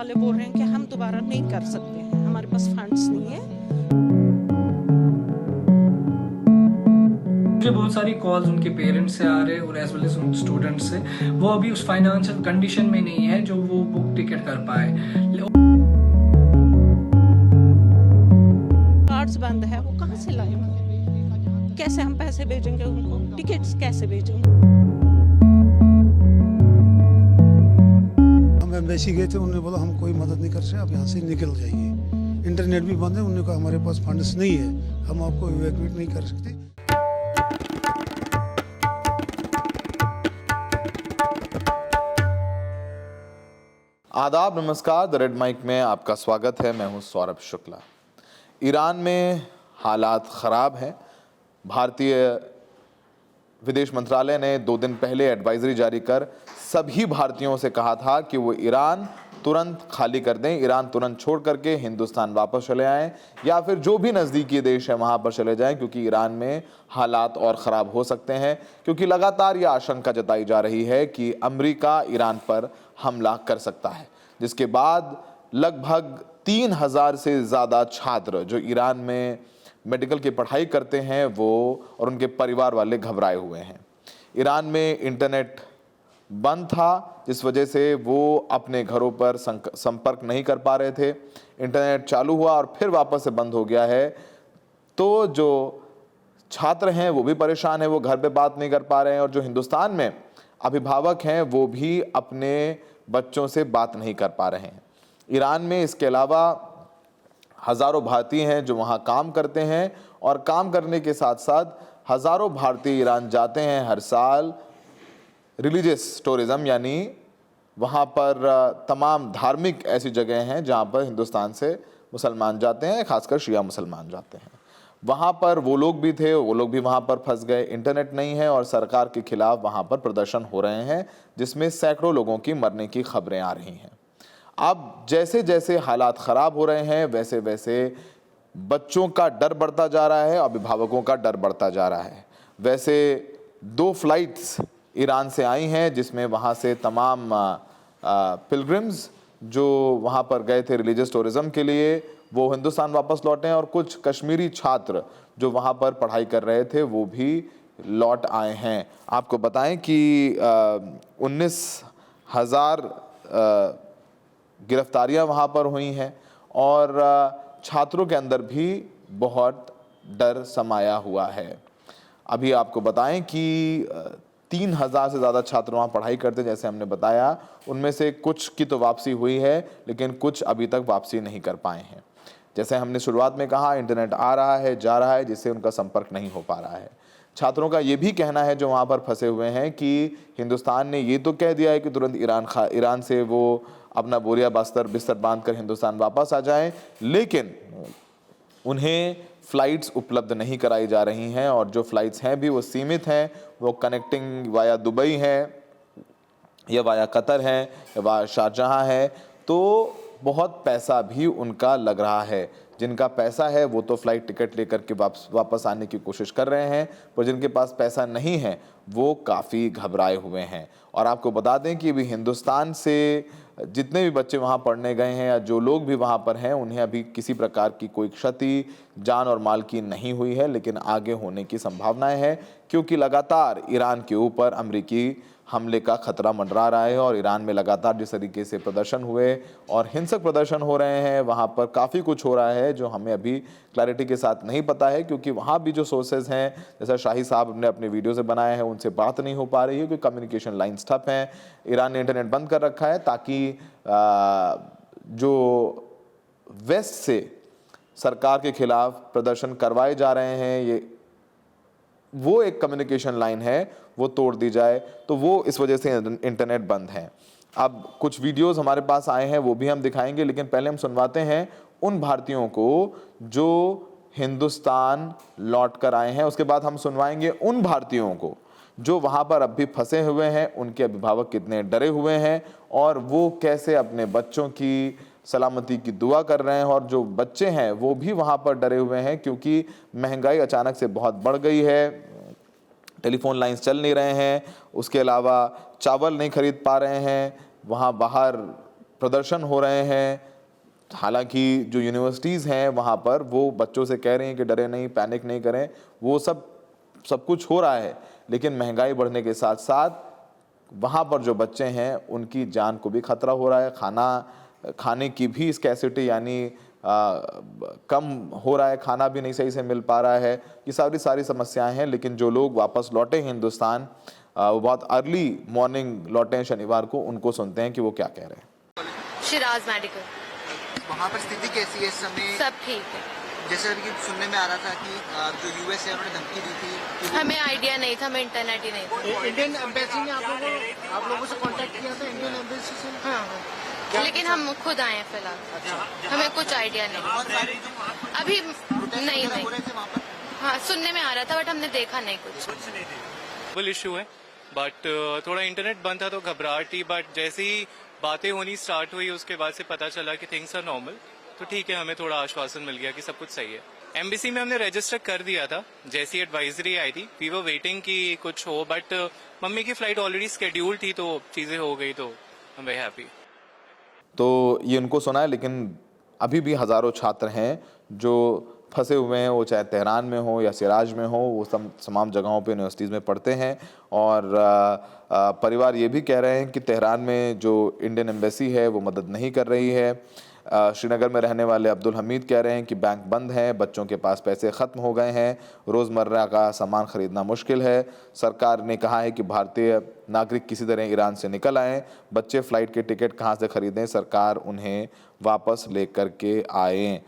वाले बोल रहे हैं कि हम दोबारा नहीं कर सकते हैं, हमारे पास फंड्स नहीं है। मुझे बहुत सारी कॉल्स उनके पेरेंट्स से आ रहे हैं और एज वेल एज उन स्टूडेंट्स से, वो अभी उस फाइनेंशियल कंडीशन में नहीं है जो वो बुक टिकट कर पाए। कार्ड्स बंद है, वो कहाँ से लाएंगे? कैसे हम पैसे भेजेंगे उनको? टिकट्स कैसे भेजेंगे? हम एम्बेसी गए थे, उन्होंने बोला हम कोई मदद नहीं कर सकते, आप यहाँ से निकल जाइए। इंटरनेट भी बंद है, उन्होंने कहा हमारे पास फंड्स नहीं है, हम आपको इवैक्यूएट नहीं कर सकते। आदाब, नमस्कार। द रेड माइक में आपका स्वागत है। मैं हूं सौरभ शुक्ला। ईरान में हालात ख़राब हैं। भारतीय विदेश मंत्रालय ने 2 दिन पहले एडवाइजरी जारी कर सभी भारतीयों से कहा था कि वो ईरान तुरंत खाली कर दें, ईरान तुरंत छोड़ करके हिंदुस्तान वापस चले आएं या फिर जो भी नज़दीकी देश है वहाँ पर चले जाएं, क्योंकि ईरान में हालात और ख़राब हो सकते हैं। क्योंकि लगातार ये आशंका जताई जा रही है कि अमेरिका ईरान पर हमला कर सकता है, जिसके बाद लगभग 3000 से ज़्यादा छात्र जो ईरान में मेडिकल की पढ़ाई करते हैं वो और उनके परिवार वाले घबराए हुए हैं। ईरान में इंटरनेट बंद था, जिस वजह से वो अपने घरों पर संपर्क नहीं कर पा रहे थे। इंटरनेट चालू हुआ और फिर वापस से बंद हो गया है, तो जो छात्र हैं वो भी परेशान हैं, वो घर पे बात नहीं कर पा रहे हैं। और जो हिंदुस्तान में अभिभावक हैं वो भी अपने बच्चों से बात नहीं कर पा रहे हैं। ईरान में इसके अलावा हज़ारों भारतीय हैं जो वहाँ काम करते हैं, और काम करने के साथ साथ हज़ारों भारतीय ईरान जाते हैं हर साल रिलीजियस टूरिज़्म, यानी वहाँ पर तमाम धार्मिक ऐसी जगह हैं जहाँ पर हिंदुस्तान से मुसलमान जाते हैं, खासकर शिया मुसलमान जाते हैं। वहाँ पर वो लोग भी थे, वो लोग भी वहाँ पर फंस गए। इंटरनेट नहीं है और सरकार के खिलाफ वहाँ पर प्रदर्शन हो रहे हैं, जिसमें सैकड़ों लोगों की मरने की खबरें आ रही हैं। अब जैसे जैसे हालात ख़राब हो रहे हैं वैसे वैसे बच्चों का डर बढ़ता जा रहा है, अभिभावकों का डर बढ़ता जा रहा है। वैसे 2 फ्लाइट्स ईरान से आई हैं, जिसमें वहाँ से तमाम पिलग्रिम्स जो वहाँ पर गए थे रिलीजियस टूरिज़्म के लिए, वो हिंदुस्तान वापस लौटे हैं। और कुछ कश्मीरी छात्र जो वहाँ पर पढ़ाई कर रहे थे वो भी लौट आए हैं। आपको बताएं कि 19,000 गिरफ्तारियां वहाँ पर हुई हैं और छात्रों के अंदर भी बहुत डर समाया हुआ है। अभी आपको बताएं कि 3000 से ज़्यादा छात्र वहाँ पढ़ाई करते, जैसे हमने बताया। उनमें से कुछ की तो वापसी हुई है, लेकिन कुछ अभी तक वापसी नहीं कर पाए हैं। जैसे हमने शुरुआत में कहा, इंटरनेट आ रहा है, जा रहा है, जिससे उनका संपर्क नहीं हो पा रहा है। छात्रों का ये भी कहना है जो वहाँ पर फंसे हुए हैं कि हिंदुस्तान ने ये तो कह दिया है कि तुरंत ईरान से वो अपना बोरिया बिस्तर बांध कर हिंदुस्तान वापस आ जाएं, लेकिन उन्हें फ़्लाइट्स उपलब्ध नहीं कराई जा रही हैं, और जो फ़्लाइट्स हैं भी वो सीमित हैं। वो कनेक्टिंग वाया दुबई हैं या वाया कतर हैं या वाया शारजहाँ है, तो बहुत पैसा भी उनका लग रहा है। जिनका पैसा है वो तो फ़्लाइट टिकट लेकर के वापस आने की कोशिश कर रहे हैं, पर जिनके पास पैसा नहीं है वो काफ़ी घबराए हुए हैं। और आपको बता दें कि अभी हिंदुस्तान से जितने भी बच्चे वहाँ पढ़ने गए हैं या जो लोग भी वहाँ पर हैं, उन्हें अभी किसी प्रकार की कोई क्षति जान और माल की नहीं हुई है, लेकिन आगे होने की संभावनाएं हैं, क्योंकि लगातार ईरान के ऊपर अमेरिकी हमले का खतरा मंडरा रहा है। और ईरान में लगातार जिस तरीके से प्रदर्शन हुए और हिंसक प्रदर्शन हो रहे हैं, वहाँ पर काफ़ी कुछ हो रहा है जो हमें अभी क्लैरिटी के साथ नहीं पता है, क्योंकि वहाँ भी जो सोर्सेज हैं, जैसा शाही साहब ने अपने वीडियो से बनाया है, उनसे बात नहीं हो पा रही है क्योंकि कम्युनिकेशन लाइन्स ठप हैं। ईरान ने इंटरनेट बंद कर रखा है ताकि जो वेस्ट से सरकार के खिलाफ प्रदर्शन करवाए जा रहे हैं, ये वो एक कम्युनिकेशन लाइन है, वो तोड़ दी जाए, तो वो इस वजह से इंटरनेट बंद है। अब कुछ वीडियोस हमारे पास आए हैं, वो भी हम दिखाएंगे, लेकिन पहले हम सुनवाते हैं उन भारतीयों को जो हिंदुस्तान लौट कर आए हैं। उसके बाद हम सुनवाएंगे उन भारतीयों को जो वहाँ पर अब भी फंसे हुए हैं, उनके अभिभावक कितने डरे हुए हैं और वो कैसे अपने बच्चों की सलामती की दुआ कर रहे हैं। और जो बच्चे हैं वो भी वहाँ पर डरे हुए हैं, क्योंकि महंगाई अचानक से बहुत बढ़ गई है, टेलीफोन लाइंस चल नहीं रहे हैं, उसके अलावा चावल नहीं खरीद पा रहे हैं, वहाँ बाहर प्रदर्शन हो रहे हैं। हालांकि जो यूनिवर्सिटीज़ हैं वहाँ पर वो बच्चों से कह रहे हैं कि डरे नहीं, पैनिक नहीं करें, वो सब कुछ हो रहा है, लेकिन महंगाई बढ़ने के साथ साथ वहाँ पर जो बच्चे हैं उनकी जान को भी खतरा हो रहा है। खाने की भी स्कैसिटी यानी कम हो रहा है, खाना भी नहीं सही से मिल पा रहा है। ये सारी समस्याएं हैं। लेकिन जो लोग वापस लौटे हैं हिंदुस्तान, वो बहुत अर्ली मॉर्निंग लौटे हैं शनिवार को, उनको सुनते हैं कि वो क्या कह रहे हैं। शिराज मेडिकल। वहाँ पर स्थिति कैसी है इस समय? सब ठीक है। जैसे कि सुनने में आ रहा था कि जो यूएस है उन्होंने धमकी दी थी कि हमें आइडिया नहीं था, हमें इंटरनेट ही नहीं था। इंडियन एम्बेसी ने आप लोगों से कांटेक्ट किया था? इंडियन एम्बेसी से? हाँ, लेकिन हम खुद आए हैं फिलहाल, हमें कुछ आइडिया नहीं अभी। नहीं हो रहे थे वहाँ पर? हाँ, सुनने में आ रहा था बट हमने देखा नहीं कुछ। ग्लोबल इशू है, बट थोड़ा इंटरनेट बंद था तो घबराहट थी, बट जैसे ही बातें होनी स्टार्ट हुई उसके बाद से पता चला कि थिंग्स आर नॉर्मल, तो ठीक है, हमें थोड़ा आश्वासन मिल गया कि सब कुछ सही है। एम्बेसी में हमने रजिस्टर कर दिया था, जैसी एडवाइजरी आई थी वी वर वेटिंग कि कुछ हो, बट मम्मी की फ्लाइट ऑलरेडी स्केड्यूल थी तो चीज़ें हो गई, तो आई एम वेरी हैप्पी। तो ये उनको सुना है, लेकिन अभी भी हज़ारों छात्र हैं जो फंसे हुए हैं, वो चाहे तेहरान में हो या सिराज में हो, वो तमाम जगहों पे यूनिवर्सिटीज़ में पढ़ते हैं। और परिवार ये भी कह रहे हैं कि तेहरान में जो इंडियन एम्बेसी है वो मदद नहीं कर रही है। श्रीनगर में रहने वाले अब्दुल हमीद कह रहे हैं कि बैंक बंद हैं, बच्चों के पास पैसे ख़त्म हो गए हैं, रोज़मर्रा का सामान ख़रीदना मुश्किल है। सरकार ने कहा है कि भारतीय नागरिक किसी तरह ईरान से निकल आएँ, बच्चे फ़्लाइट के टिकट कहाँ से ख़रीदें, सरकार उन्हें वापस ले कर के आएँ।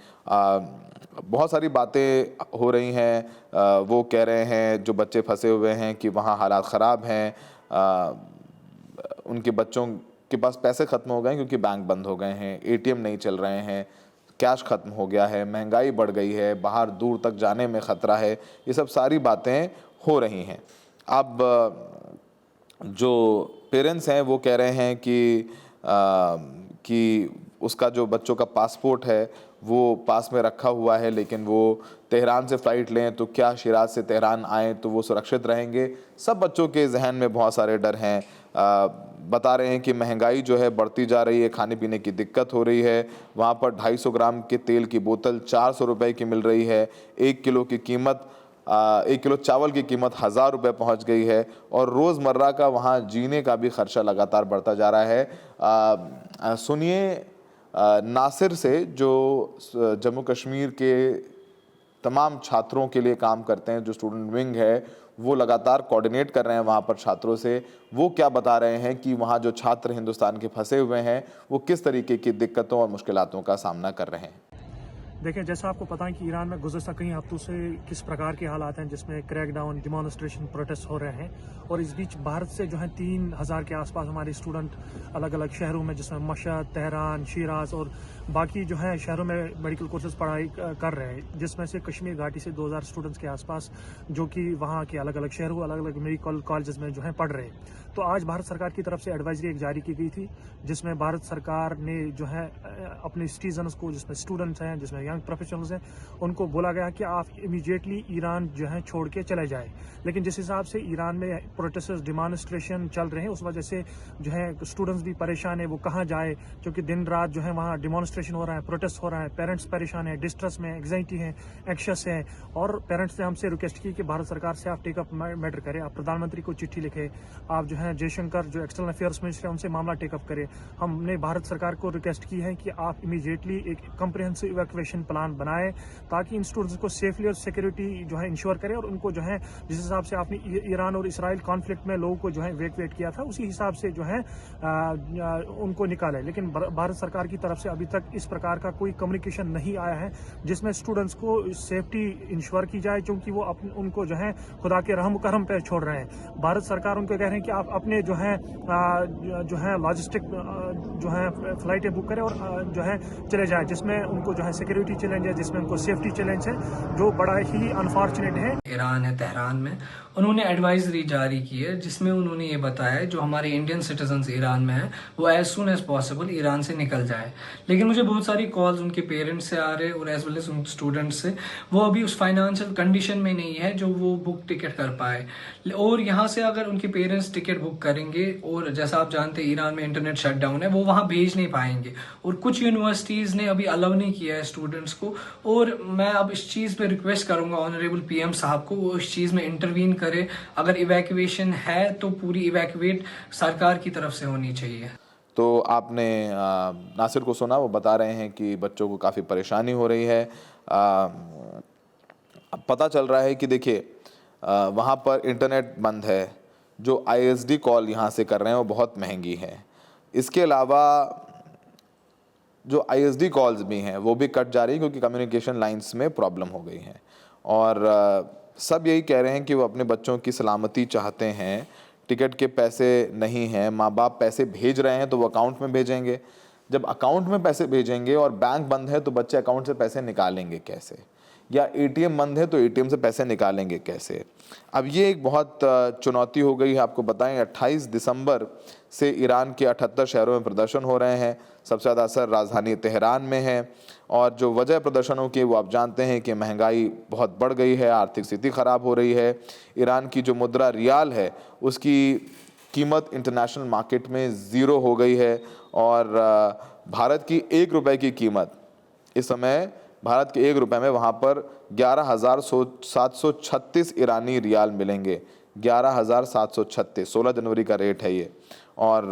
बहुत सारी बातें हो रही हैं। वो कह रहे हैं जो बच्चे फंसे हुए हैं कि वहाँ हालात ख़राब हैं, उनके बच्चों के पास पैसे ख़त्म हो गए क्योंकि बैंक बंद हो गए हैं, एटीएम नहीं चल रहे हैं, कैश ख़त्म हो गया है, महंगाई बढ़ गई है, बाहर दूर तक जाने में ख़तरा है। ये सब सारी बातें हो रही हैं। अब जो पेरेंट्स हैं वो कह रहे हैं कि उसका जो बच्चों का पासपोर्ट है वो पास में रखा हुआ है, लेकिन वो तेहरान से फ़्लाइट लें तो क्या शिराज से तेहरान आएँ तो वो सुरक्षित रहेंगे। सब बच्चों के जहन में बहुत सारे डर हैं। बता रहे हैं कि महंगाई जो है बढ़ती जा रही है, खाने पीने की दिक्कत हो रही है। वहाँ पर 250 ग्राम के तेल की बोतल 400 रुपये की मिल रही है। 1 किलो की कीमत 1 किलो चावल की कीमत 1000 रुपये पहुँच गई है। और रोज़मर्रा का वहाँ जीने का भी खर्चा लगातार बढ़ता जा रहा है। सुनिए नासिर से, जो जम्मू कश्मीर के तमाम छात्रों के लिए काम करते हैं, जो स्टूडेंट विंग है, वो लगातार कोऑर्डिनेट कर रहे हैं वहाँ पर छात्रों से। वो क्या बता रहे हैं कि वहाँ जो छात्र हिंदुस्तान के फंसे हुए हैं वो किस तरीके की दिक्कतों और मुश्किलातों का सामना कर रहे हैं। देखें, जैसा आपको पता है कि ईरान में गुज़श्ता कई हफ्तों से किस प्रकार के हालात हैं, जिसमें क्रैकडाउन, डिमॉन्स्ट्रेशन, प्रोटेस्ट हो रहे हैं। और इस बीच भारत से जो है 3000 के आसपास हमारे स्टूडेंट अलग अलग शहरों में, जिसमें मशहद, तेहरान, शिराज और बाकी जो है शहरों में मेडिकल कोर्सेज पढ़ाई कर रहे हैं, जिसमें से कश्मीर घाटी से 2000 स्टूडेंट्स के आसपास जो कि वहाँ के अलग अलग शहरों, अलग अलग मेडिकल कॉलेजेस में जो है पढ़ रहे हैं। तो आज भारत सरकार की तरफ से एडवाइजरी एक जारी की गई थी, जिसमें भारत सरकार ने जो है अपने सिटीजन्स को, जिसमें स्टूडेंट्स हैं, जिसमें यंग प्रोफेशनल्स हैं, उनको बोला गया कि आप इमीडिएटली ईरान जो है छोड़ के चले जाए। लेकिन जिस हिसाब से ईरान में प्रोटेस्ट, डिमॉन्स्ट्रेशन चल रहे हैं, उस वजह से जो है स्टूडेंट्स भी परेशान है, वो कहाँ जाए, क्योंकि दिन रात जो है वहाँ डिमॉन्स्ट्रेशन हो रहा है, प्रोटेस्ट हो रहा है, पेरेंट्स परेशान है, डिस्ट्रेस में, एंग्जाइटी है, एंग्शियस है। और पेरेंट्स ने हमसे रिक्वेस्ट की कि भारत सरकार से आप टेकअप मैटर करें, आप प्रधानमंत्री को चिट्ठी लिखे, आप जो है जयशंकर जो एक्सटर्नल अफेयर्स मिनिस्टर है उनसे मामला टेकअप करें। हमने भारत सरकार को रिक्वेस्ट की है कि आप इमीडिएटली एक कम्प्रिहेंसिव इवैक्यूएशन प्लान बनाए, ताकि इन स्टूडेंट्स को सेफली और सिक्योरिटी जो है इंश्योर करें, और उनको जो है जिस हिसाब से आपने ईरान और इसराइल कॉन्फ्लिक्ट में लोगों को जो है इवैक्यूएट किया था, उसी हिसाब से जो है उनको निकाले। लेकिन भारत सरकार की तरफ से अभी तक इस प्रकार का कोई कम्युनिकेशन नहीं आया है जिसमें स्टूडेंट्स को सेफ्टी इंश्योर की जाए, क्योंकि वो उनको जो है खुदा के रहम करम पे छोड़ रहे हैं। भारत सरकार उनको कह रहे हैं कि आप अपने जो है लॉजिस्टिक जो है फ्लाइटें बुक करें और जो है चले जाए, जिसमें उनको जो है सिक्योरिटी चैलेंज है, जिसमें उनको सेफ्टी चैलेंज है, जो बड़ा ही अनफॉर्चुनेट है। ईरान है, तेहरान में उन्होंने एडवाइजरी जारी की है, जिसमें उन्होंने ये बताया है जो हमारे इंडियन सिटीजन्स ईरान में हैं वो एज सुन एज पॉसिबल ईरान से निकल जाए। लेकिन मुझे बहुत सारी कॉल्स उनके पेरेंट्स से आ रहे हैं और एज वेल एज उन स्टूडेंट्स से, वो अभी उस फाइनेंशियल कंडीशन में नहीं है जो वो बुक टिकट कर पाए। और यहाँ से अगर उनके पेरेंट्स टिकट बुक करेंगे और जैसा आप जानते हैं ईरान में इंटरनेट शटडाउन है, वो वहाँ भेज नहीं पाएंगे और कुछ यूनिवर्सिटीज़ ने अभी अलाउ नहीं किया है स्टूडेंट्स को। और मैं अब इस चीज़ पे रिक्वेस्ट करूँगा ऑनरेबल पीएम साहब को, वो इस चीज़ में इंटरवीन करे। अगर इवैक्यूएशन है तो पूरी इवैक्यूएट सरकार की तरफ से होनी चाहिए। तो आपने नासिर को सुना, वो बता रहे हैं कि बच्चों को काफ़ी परेशानी हो रही है। अब पता चल रहा है कि देखिए वहाँ पर इंटरनेट बंद है, जो ISD कॉल यहाँ से कर रहे हैं वो बहुत महंगी है। इसके अलावा जो ISD कॉल्स भी हैं वो भी कट जा रही है क्योंकि कम्युनिकेशन लाइंस में प्रॉब्लम हो गई है। और सब यही कह रहे हैं कि वो अपने बच्चों की सलामती चाहते हैं। टिकट के पैसे नहीं हैं, माँ बाप पैसे भेज रहे हैं तो वो अकाउंट में भेजेंगे। जब अकाउंट में पैसे भेजेंगे और बैंक बंद है तो बच्चे अकाउंट से पैसे निकालेंगे कैसे, या ATM बंद है तो ATM से पैसे निकालेंगे कैसे। अब ये एक बहुत चुनौती हो गई है। आपको बताएं 28 दिसंबर से ईरान के 78 शहरों में प्रदर्शन हो रहे हैं। सबसे ज़्यादा असर राजधानी तेहरान में है और जो वजह प्रदर्शनों की वो आप जानते हैं कि महंगाई बहुत बढ़ गई है, आर्थिक स्थिति ख़राब हो रही है। ईरान की जो मुद्रा रियाल है उसकी कीमत इंटरनेशनल मार्केट में ज़ीरो हो गई है और भारत की 1 रुपये की कीमत इस समय भारत के 1 रुपये में वहाँ पर 11,736 ईरानी रियाल मिलेंगे। 11,736 16 जनवरी का रेट है ये। और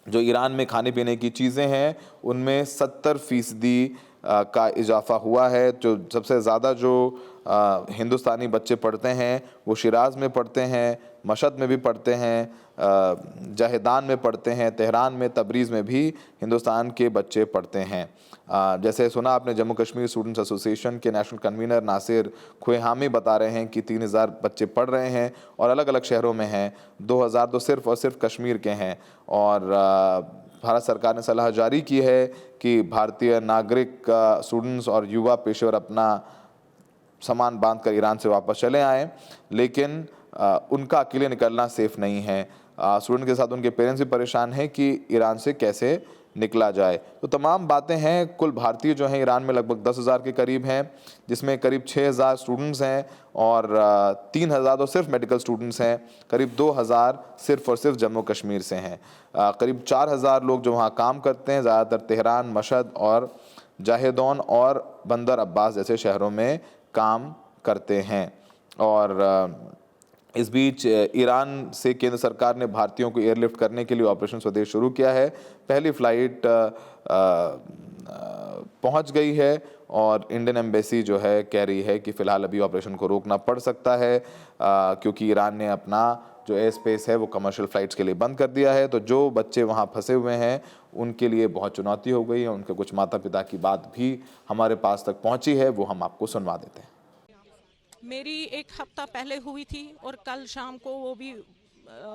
जो ईरान में खाने पीने की चीज़ें हैं उनमें 70% का इजाफा हुआ है। जो सबसे ज़्यादा जो हिंदुस्तानी बच्चे पढ़ते हैं वो शिराज़ में पढ़ते हैं, मशहद में भी पढ़ते हैं, जहेदान में पढ़ते हैं, तेहरान में, तबरीज़ में भी हिंदुस्तान के बच्चे पढ़ते हैं। जैसे सुना आपने, जम्मू कश्मीर स्टूडेंट्स एसोसिएशन के नेशनल कन्वीनर नासिर खुएहामी बता रहे हैं कि 3000 बच्चे पढ़ रहे हैं और अलग अलग शहरों में हैं। 2000 तो सिर्फ़ और सिर्फ कश्मीर के हैं। और भारत सरकार ने सलाह जारी की है कि भारतीय नागरिक स्टूडेंट्स और युवा पेशेवर अपना सामान बांध कर ईरान से वापस चले आएँ, लेकिन उनका अकेले निकलना सेफ़ नहीं है। स्टूडेंट के साथ उनके पेरेंट्स भी परेशान हैं कि ईरान से कैसे निकला जाए। तो तमाम बातें हैं। कुल भारतीय जो हैं ईरान में लगभग 10,000 के करीब हैं, जिसमें करीब 6,000 स्टूडेंट्स हैं और 3,000 तो सिर्फ मेडिकल स्टूडेंट्स हैं। करीब 2,000 सिर्फ और सिर्फ जम्मू कश्मीर से हैं। करीब 4,000 लोग जो वहाँ काम करते हैं, ज़्यादातर तेहरान, मशहद और जाहेदौन और बंदर अब्बास जैसे शहरों में काम करते हैं। और इस बीच ईरान से केंद्र सरकार ने भारतीयों को एयरलिफ्ट करने के लिए ऑपरेशन स्वदेश शुरू किया है। पहली फ़्लाइट पहुंच गई है और इंडियन एम्बेसी जो है कह रही है कि फ़िलहाल अभी ऑपरेशन को रोकना पड़ सकता है क्योंकि ईरान ने अपना जो एयर स्पेस है वो कमर्शियल फ़्लाइट्स के लिए बंद कर दिया है। तो जो बच्चे वहाँ फंसे हुए हैं उनके लिए बहुत चुनौती हो गई है। उनके कुछ माता पिता की बात भी हमारे पास तक पहुँची है, वो हम आपको सुनवा देते हैं। मेरी 1 हफ्ता पहले हुई थी और कल शाम को वो भी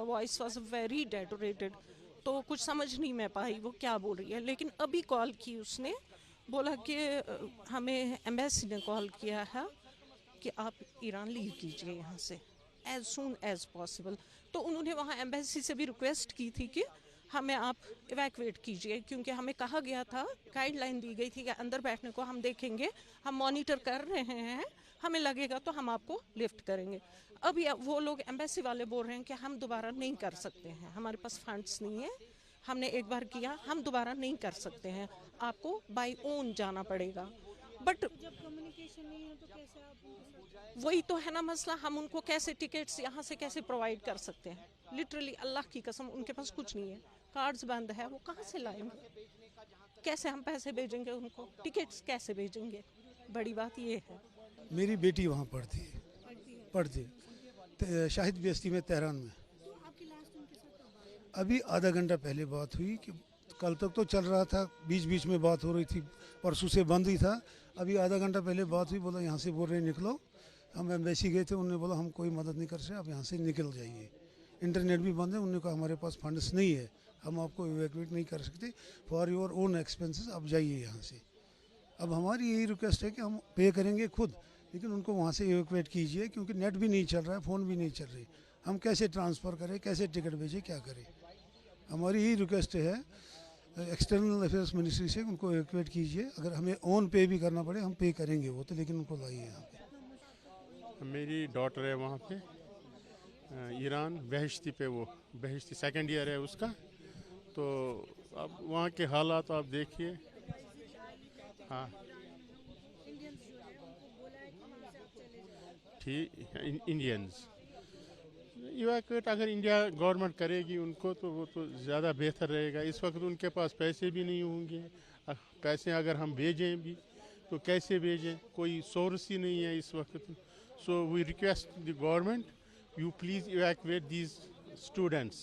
वॉइस वॉज वेरी डेटोरेटेड, तो कुछ समझ नहीं मैं पाई वो क्या बोल रही है। लेकिन अभी कॉल की उसने, बोला कि हमें एम्बेसी ने कॉल किया है कि आप ईरान लीव कीजिए यहाँ से एज सून एज पॉसिबल। तो उन्होंने वहाँ एम्बेसी से भी रिक्वेस्ट की थी कि हमें आप इवैक्यूएट कीजिए, क्योंकि हमें कहा गया था, गाइडलाइन दी गई थी कि अंदर बैठने को हम देखेंगे, हम मॉनिटर कर रहे हैं, हमें लगेगा तो हम आपको लिफ्ट करेंगे। अभी वो लोग एम्बेसी वाले बोल रहे हैं कि हम दोबारा नहीं कर सकते हैं, हमारे पास फंड्स नहीं है, हमने एक बार किया, हम दोबारा नहीं कर सकते हैं, आपको बाय ओन जाना पड़ेगा। बट जब कम्युनिकेशन नहीं है तो कैसे आप, वही तो है ना मसला, हम उनको कैसे टिकट्स यहाँ से कैसे प्रोवाइड कर सकते हैं। लिटरली अल्लाह की कसम उनके पास कुछ नहीं है, कार्ड्स बंद है, वो कहाँ से लाएंगे, कैसे हम पैसे भेजेंगे उनको, टिकट्स कैसे भेजेंगे। बड़ी बात ये है। मेरी बेटी वहाँ पढ़ती है शाहिद बेस्ती में, तेहरान में। अभी आधा घंटा पहले बात हुई कि कल तक तो चल रहा था, बीच बीच में बात हो रही थी, परसों से बंद ही था। अभी आधा घंटा पहले बात हुई, बोला यहाँ से बोल रहे निकलो। हम एम्बेसी गए थे, उन्होंने बोला हम कोई मदद नहीं कर सकते, आप यहाँ से निकल जाइए, इंटरनेट भी बंद है। उन्होंने कहा हमारे पास फंड्स नहीं है, हम आपको इवैक्यूएट नहीं कर सकते, फॉर योर ओन एक्सपेंसेस आप जाइए यहाँ से। अब हमारी यही रिक्वेस्ट है कि हम पे करेंगे खुद, लेकिन उनको वहाँ से इवैक्यूएट कीजिए, क्योंकि नेट भी नहीं चल रहा है, फ़ोन भी नहीं चल रही, हम कैसे ट्रांसफ़र करें, कैसे टिकट भेजें, क्या करें। हमारी यही रिक्वेस्ट है एक्सटर्नल अफेयर्स मिनिस्ट्री से, उनको इवैक्यूएट कीजिए। अगर हमें ऑन पे भी करना पड़े हम पे करेंगे वो तो, लेकिन उनको लाइए यहाँ पे। मेरी डॉटर है वहाँ पे, ईरान बहिश्ती पे, वो बहिश्ती सेकंड ईयर है उसका। तो अब वहाँ के हालात आप देखिए। हाँ ठीक, इंडियंस इवैक्यूएट अगर इंडिया गवर्नमेंट करेगी उनको तो वो तो ज़्यादा बेहतर रहेगा। इस वक्त उनके पास पैसे भी नहीं होंगे, पैसे अगर हम भेजें भी तो कैसे भेजें, कोई सोर्स ही नहीं है इस वक्त। So we request the government, you please evacuate these students.